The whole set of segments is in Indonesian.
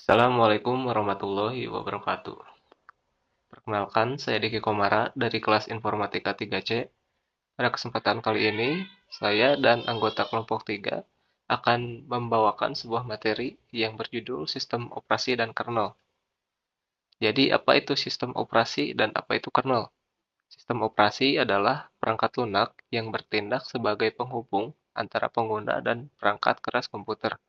Assalamualaikum warahmatullahi wabarakatuh. Perkenalkan, saya Diki Komara dari kelas Informatika 3C. Pada kesempatan kali ini, saya dan anggota kelompok 3 akan membawakan sebuah materi yang berjudul Sistem Operasi dan Kernel. Jadi, apa itu sistem operasi dan apa itu kernel? Sistem operasi adalah perangkat lunak yang bertindak sebagai penghubung antara pengguna dan perangkat keras komputer.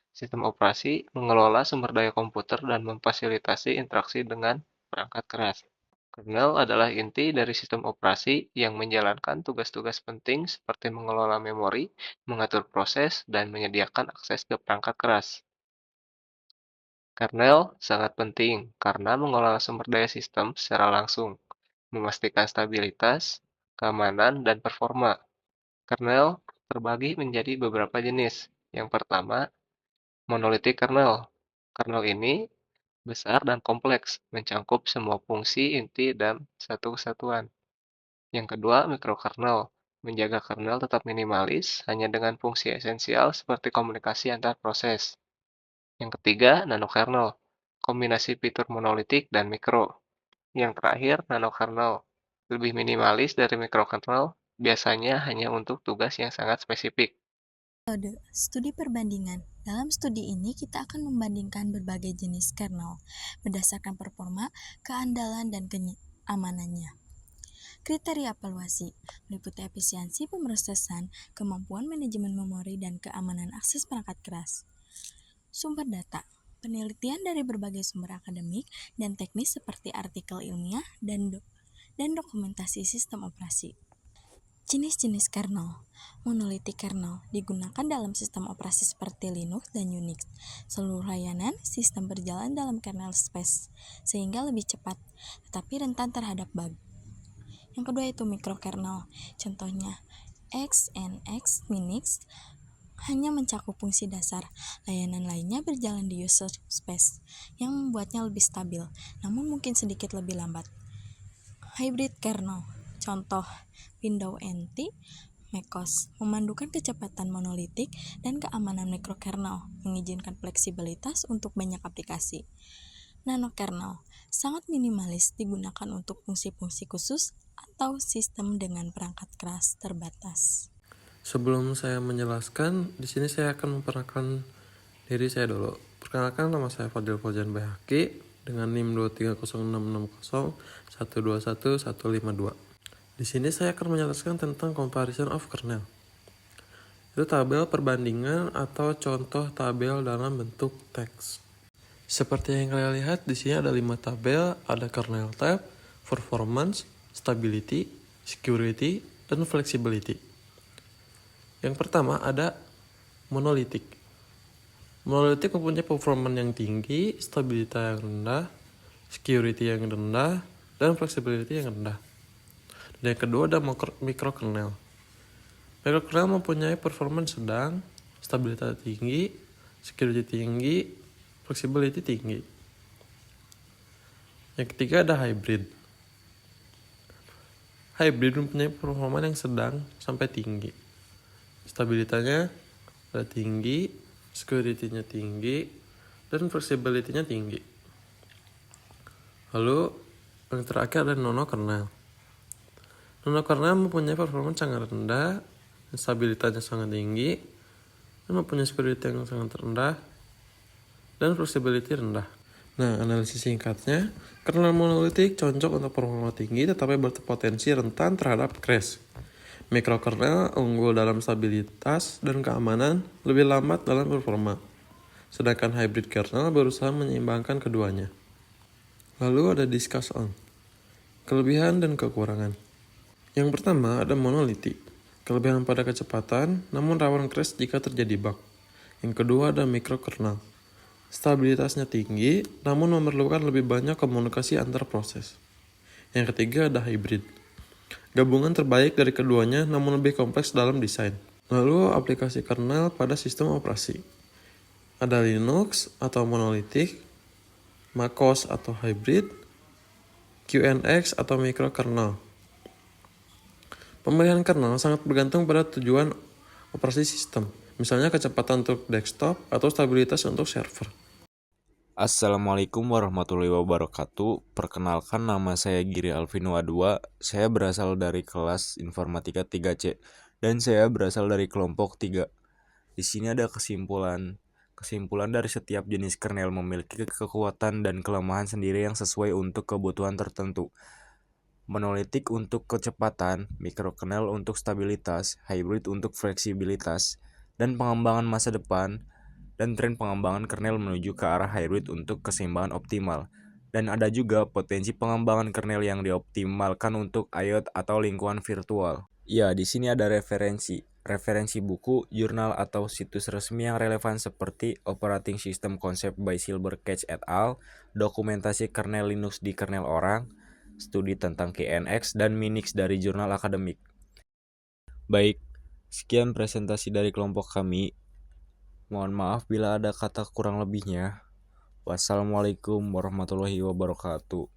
Sistem operasi mengelola sumber daya komputer dan memfasilitasi interaksi dengan perangkat keras. Kernel adalah inti dari sistem operasi yang menjalankan tugas-tugas penting seperti mengelola memori, mengatur proses, dan menyediakan akses ke perangkat keras. Kernel sangat penting karena mengelola sumber daya sistem secara langsung, memastikan stabilitas, keamanan, dan performa. Kernel terbagi menjadi beberapa jenis. Yang pertama, monolitik kernel. Kernel ini besar dan kompleks, mencakup semua fungsi inti dan satu kesatuan. Yang kedua, mikrokernel. Menjaga kernel tetap minimalis, hanya dengan fungsi esensial seperti komunikasi antar proses. Yang ketiga, nanokernel. Kombinasi fitur monolitik dan mikro. Yang terakhir, nanokernel. Lebih minimalis dari mikrokernel, biasanya hanya untuk tugas yang sangat spesifik. Metode studi perbandingan. Dalam studi ini kita akan membandingkan berbagai jenis kernel berdasarkan performa, keandalan, dan keamanannya. Kriteria evaluasi meliputi efisiensi pemrosesan, kemampuan manajemen memori, dan keamanan akses perangkat keras. Sumber data penelitian dari berbagai sumber akademik dan teknis seperti artikel ilmiah dan dokumentasi sistem operasi. Jenis-jenis kernel. Monolitik kernel digunakan dalam sistem operasi seperti Linux dan Unix. Seluruh layanan sistem berjalan dalam kernel space, sehingga lebih cepat, tetapi rentan terhadap bug. Yang kedua itu mikrokernel. Contohnya, XNX Minix hanya mencakup fungsi dasar. Layanan lainnya berjalan di user space, yang membuatnya lebih stabil, namun mungkin sedikit lebih lambat. Hybrid kernel. Contoh, Windows NT, macOS, memandukan kecepatan monolitik dan keamanan mikrokernel, mengizinkan fleksibilitas untuk banyak aplikasi. Nanokernel, sangat minimalis, digunakan untuk fungsi-fungsi khusus atau sistem dengan perangkat keras terbatas. Sebelum saya menjelaskan, di sini saya akan memperkenalkan diri saya dulu. Perkenalkan, nama saya Fadil Fauzan Bayhaqi dengan NIM 2306601215152. Di sini saya akan menjelaskan tentang comparison of kernel. Itu tabel perbandingan atau contoh tabel dalam bentuk teks. Seperti yang kalian lihat, di sini ada 5 tabel, ada kernel type, performance, stability, security, dan flexibility. Yang pertama ada monolitik. Monolitik mempunyai performa yang tinggi, stabilitas yang rendah, security yang rendah, dan flexibility yang rendah. Dan yang kedua ada mikrokernel. Mikrokernel mempunyai performa sedang, stabilitas tinggi, security tinggi, flexibility tinggi. Yang ketiga ada hybrid. Hybrid mempunyai performa yang sedang sampai tinggi. Stabilitasnya ada tinggi, security-nya tinggi, dan flexibility-nya tinggi. Lalu yang terakhir ada nanokernel. Nanokernel mempunyai performa sangat rendah, stabilitasnya sangat tinggi, dan mempunyai security yang sangat rendah, dan flexibility rendah. Nah, analisis singkatnya, kernel monolitik cocok untuk performa tinggi tetapi berpotensi rentan terhadap crash. Mikrokernel unggul dalam stabilitas dan keamanan, lebih lambat dalam performa. Sedangkan hybrid kernel berusaha menyeimbangkan keduanya. Lalu ada discuss on kelebihan dan kekurangan. Yang pertama ada monolitik. Kelebihan pada kecepatan, namun rawan crash jika terjadi bug. Yang kedua ada mikrokernel. Stabilitasnya tinggi, namun memerlukan lebih banyak komunikasi antar proses. Yang ketiga ada hybrid. Gabungan terbaik dari keduanya namun lebih kompleks dalam desain. Lalu aplikasi kernel pada sistem operasi. Ada Linux atau monolitik, macOS atau hybrid, QNX atau mikrokernel. Pemilihan kernel sangat bergantung pada tujuan operasi sistem, misalnya kecepatan untuk desktop atau stabilitas untuk server. Assalamualaikum warahmatullahi wabarakatuh. Perkenalkan, nama saya Giri Alvino Adua. Saya berasal dari kelas Informatika 3C dan saya berasal dari kelompok 3. Di sini ada kesimpulan. Kesimpulan dari setiap jenis kernel memiliki kekuatan dan kelemahan sendiri yang sesuai untuk kebutuhan tertentu. Monolitik untuk kecepatan, mikrokernel untuk stabilitas, hybrid untuk fleksibilitas, dan pengembangan masa depan, dan tren pengembangan kernel menuju ke arah hybrid untuk keseimbangan optimal. Dan ada juga potensi pengembangan kernel yang dioptimalkan untuk IoT atau lingkungan virtual. Ya, di sini ada referensi. Referensi buku, jurnal, atau situs resmi yang relevan seperti Operating System Concept by Silbercage et al., dokumentasi kernel Linux di kernel orang, studi tentang KNX, dan Minix dari jurnal akademik. Baik, sekian presentasi dari kelompok kami. Mohon maaf bila ada kata kurang lebihnya. Wassalamualaikum warahmatullahi wabarakatuh.